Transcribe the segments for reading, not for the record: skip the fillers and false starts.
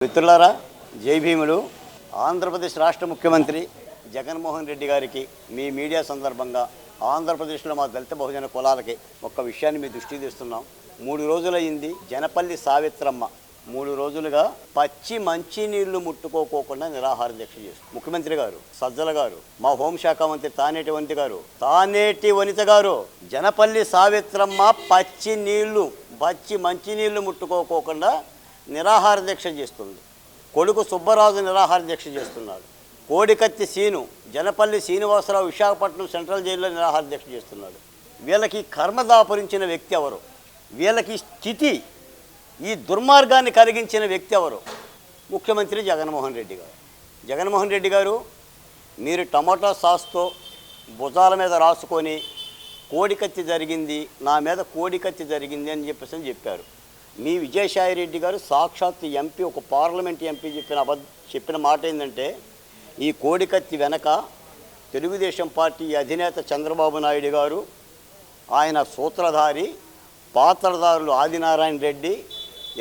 మిత్రులారా, జై భీములు. ఆంధ్రప్రదేశ్ రాష్ట్ర ముఖ్యమంత్రి జగన్మోహన్ రెడ్డి గారికి మీ మీడియా సందర్భంగా ఆంధ్రప్రదేశ్లో మా దళిత బహుజన కులాలకి ఒక్క విషయాన్ని మీ దృష్టికి తెస్తున్నాం. 3 రోజులైంది జనపల్లి సావిత్రమ్మ 3 రోజులుగా పచ్చి మంచినీళ్లు ముట్టుకోకుండా నిరాహార దీక్ష చేస్తారు. ముఖ్యమంత్రి గారు, సజ్జల గారు, మా హోంశాఖ మంత్రి తానేటి వనిత గారు జనపల్లి సావిత్రమ్మ పచ్చి మంచినీళ్లు ముట్టుకోకుండా నిరాహార దీక్ష చేస్తుంది. కొడుకు సుబ్బరాజు నిరాహార దీక్ష చేస్తున్నాడు. కోడికత్తి సీను, జనపల్లి శ్రీనివాసరావు విశాఖపట్నం సెంట్రల్ జైల్లో నిరాహార దీక్ష చేస్తున్నాడు. వీళ్ళకి కర్మ దాపురించిన వ్యక్తి ఎవరు? వీళ్ళకి స్థితి, ఈ దుర్మార్గాన్ని కలిగించిన వ్యక్తి ఎవరు? ముఖ్యమంత్రి జగన్మోహన్ రెడ్డి గారు. జగన్మోహన్ రెడ్డి గారు, మీరు టమాటా సాస్తో భుజాల మీద రాసుకొని కోడికత్తి జరిగింది, నా మీద కోడికత్తి జరిగింది అని చెప్పారు. మీ విజయసాయి రెడ్డి గారు సాక్షాత్ ఎంపీ, ఒక పార్లమెంట్ ఎంపీ చెప్పిన మాట ఏంటంటే, ఈ కోడికత్తి వెనక తెలుగుదేశం పార్టీ అధినేత చంద్రబాబు నాయుడు గారు, ఆయన సూత్రధారి, పాత్రధారులు ఆదినారాయణ రెడ్డి,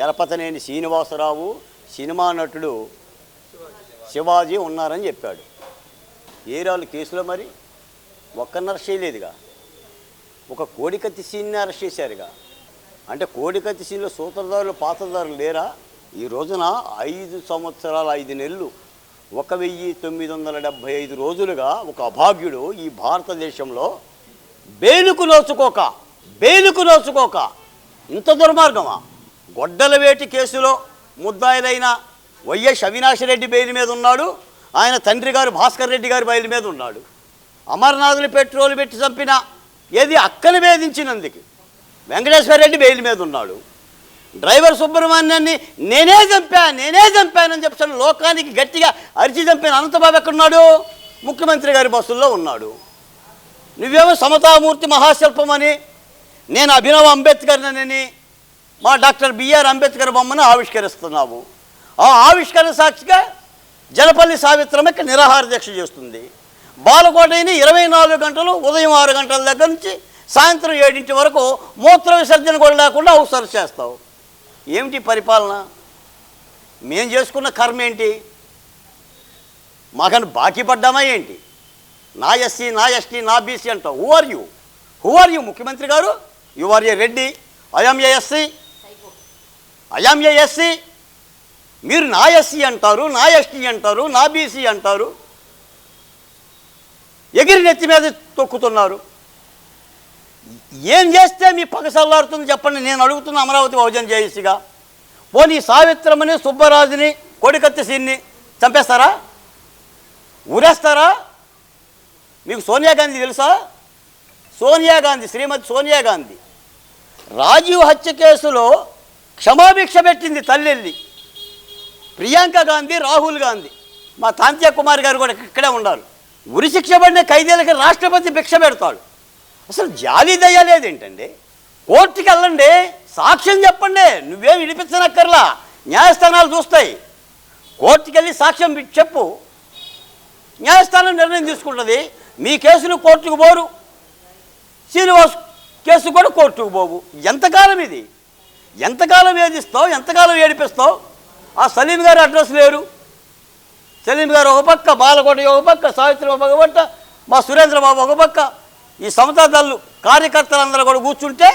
ఎరపతనేని శ్రీనివాసరావు, సినిమా నటుడు శివాజీ ఉన్నారని చెప్పాడు. ఏరాలు కేసులో మరి ఒక్కరిని అరెస్ట్ చేయలేదుగా, ఒక కోడికత్తి సీన్ని అరెస్ట్ చేశారుగా. అంటే కోడికత్తి సీన్లో సూత్రధారులు పాత్రధారులు లేరా? ఈ రోజున 5 సంవత్సరాలు 5 నెలలు 1975 రోజులుగా ఒక అభాగ్యుడు ఈ భారతదేశంలో బెయిలుకు నోచుకోక ఇంత దుర్మార్గమా? గొడ్డలవేటి కేసులో ముద్దాయిలైన వైఎస్ అవినాష్ రెడ్డి బెయిల్ మీద ఉన్నాడు. ఆయన తండ్రి గారు భాస్కర్ రెడ్డి గారి బెయిల్ మీద ఉన్నాడు. అమర్నాథుని పెట్రోల్ పెట్టి చంపిన అక్కని వేధించినందుకు వెంకటేశ్వర రెడ్డి బెయిల్ మీద ఉన్నాడు. డ్రైవర్ సుబ్రహ్మణ్యాన్ని నేనే చంపానని చెప్పి లోకానికి గట్టిగా అరిచి చంపిన అనంతబాబు ఎక్కడున్నాడు? ముఖ్యమంత్రి గారి బస్సుల్లో ఉన్నాడు. నువ్వేమో సమతామూర్తి మహాశిల్పం అని, నేను అభినవ్ అంబేద్కర్నని మా డాక్టర్ బిఆర్ అంబేద్కర్ బొమ్మను ఆవిష్కరిస్తున్నావు. ఆ ఆవిష్కరణ సాక్షిగా జనపల్లి సావిత్రమ్మకి నిరాహార దీక్ష చేస్తుంది. బాలకోటని 24 గంటలు, ఉదయం 6 గంటల దగ్గర నుంచి సాయంత్రం 7 వరకు మూత్ర విసర్జన కూడా లేకుండా అవసరం చేస్తావు. ఏమిటి పరిపాలన? మేం చేసుకున్న కర్మ ఏంటి? మాకని బాకీ పడ్డామా ఏంటి? నా ఎస్సీ, నా ఎస్టీ, నా బీసీ అంటావు. హూ ఆర్ యూ ముఖ్యమంత్రి గారు? You are a Reddy, I'm a SC. మీరు నా ఎస్సీ అంటారు, నా ఎస్టీ అంటారు, నా బీసీ అంటారు, ఎగిరి నెత్తి మీద తొక్కుతున్నారు. ఏం చేస్తే మీ పగసల్లారుతుంది చెప్పండి. నేను అడుగుతున్న అమరావతి బహుజన జేఏసీగా, పోనీ సావిత్రమ్మని, సుబ్బరాజుని, కోడికత్తి సీన్ని చంపేస్తారా? ఊరేస్తారా? మీకు సోనియా గాంధీ తెలుసా? శ్రీమతి సోనియా గాంధీ రాజీవ్ హత్య కేసులో క్షమాభిక్ష పెట్టింది తల్లెల్లి. ప్రియాంక గాంధీ, రాహుల్ గాంధీ, మా తాంత్య కుమార్ గారు కూడా ఇక్కడే ఉన్నారు. ఉరిశిక్ష పడిన ఖైదీలకి రాష్ట్రపతి భిక్ష పెడతాడు. అసలు జాలి దయ లేదేంటండి? కోర్టుకి వెళ్ళండి, సాక్ష్యం చెప్పండి. నువ్వేం వినిపించనక్కర్లా, న్యాయస్థానాలు చూస్తాయి. కోర్టుకి వెళ్ళి సాక్ష్యం చెప్పు, న్యాయస్థానం నిర్ణయం తీసుకుంటుంది. మీ కేసులు కోర్టుకు పోరు, శ్రీనివాస్ కేసు కూడా కోర్టుకు పోవు. ఎంతకాలం ఇది? ఎంతకాలం వేధిస్తావు? ఎంతకాలం ఏడిపిస్తావు? ఆ సలీం గారు అడ్రస్ లేరు. సలీం గారు ఒక పక్క, బాలకోట ఒక పక్క, సావిత్రి ఒక పక్క, మా సురేంద్రబాబు ఒక పక్క, ఈ సమతా దళాలు కార్యకర్తలందరూ కూడా కూర్చుంటే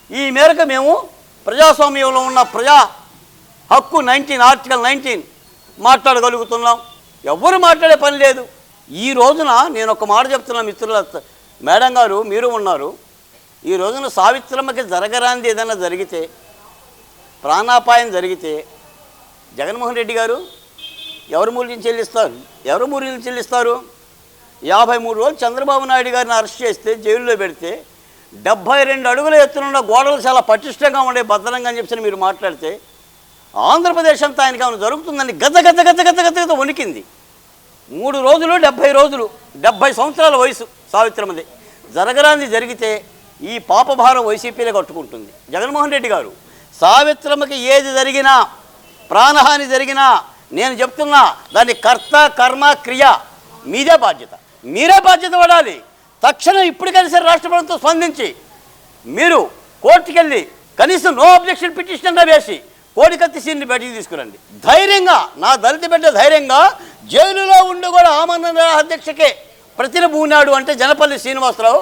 ఈ మేరకు మేము ప్రజాస్వామ్యంలో ఉన్న ప్రజా హక్కు ఆర్టికల్ 19 మాట్లాడగలుగుతున్నాం. ఎవ్వరు మాట్లాడే పని లేదు. ఈ రోజున నేను ఒక మాట చెప్తున్నా మిత్రుల, మేడం గారు మీరు ఉన్నారు. ఈ రోజున సావిత్రమ్మకి జరగరాంది ఏదైనా జరిగితే, ప్రాణాపాయం జరిగితే జగన్మోహన్ రెడ్డి గారు ఎవరు మూల్యం చెల్లిస్తారు? 53 రోజులు చంద్రబాబు నాయుడు గారిని అరెస్ట్ చేస్తే, జైల్లో పెడితే, 72 అడుగుల ఎత్తునున్న గోడలు చాలా పటిష్టంగా ఉండే, భద్రంగా అని చెప్పి మీరు మాట్లాడితే, ఆంధ్రప్రదేశ్ అంతా ఆయనకి ఏమైనా జరుగుతుందని గత వణికింది. 3 రోజులు 70 రోజులు, 70 సంవత్సరాల వయసు సావిత్రమ్మది. జరగరాంది జరిగితే ఈ పాపభారం వైసీపీలో కట్టుకుంటుంది. జగన్మోహన్ రెడ్డి గారు, సావిత్రమ్మకి ఏది జరిగినా, ప్రాణహాని జరిగినా, నేను చెప్తున్నా దాని కర్త కర్మ క్రియ మీరే బాధ్యత పడాలి. తక్షణం ఇప్పటికైనా సరే రాష్ట్ర ప్రభుత్వం స్పందించి మీరు కోర్టుకెళ్ళి కనీసం నో అబ్జెక్షన్ పిటిషన్ వేసి కోడికత్తి సీన్ని బయటికి తీసుకురండి. ధైర్యంగా నా దళిత బిడ్డ ధైర్యంగా జైలులో ఉండి కూడా ఆమరణ అధ్యక్షకే ప్రతినబూనాడు అంటే జనపల్లి శ్రీనివాసరావు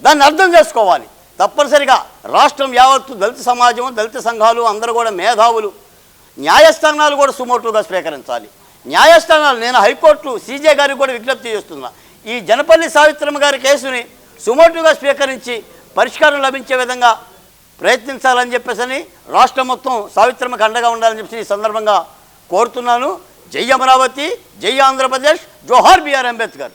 దాన్ని అర్థం చేసుకోవాలి. తప్పనిసరిగా రాష్ట్రం యావత్తు దళిత సమాజం, దళిత సంఘాలు అందరూ కూడా మేధావులు, న్యాయస్థానాలు కూడా సుమోటుగా స్వీకరించాలి. న్యాయస్థానాలు, నేను హైకోర్టు సీజే గారికి కూడా విజ్ఞప్తి చేస్తున్నా, ఈ జనపల్లి సావిత్రమ్మ గారి కేసుని సుమోటుగా స్వీకరించి పరిష్కారం లభించే విధంగా ప్రయత్నించాలని చెప్పేసి రాష్ట్రం మొత్తం సావిత్రమ్మకి అండగా ఉండాలని చెప్పేసి ఈ సందర్భంగా కోరుతున్నాను. జై అమరావతి, జై ఆంధ్రప్రదేశ్, జోహార్ బిఆర్ అంబేద్కర్.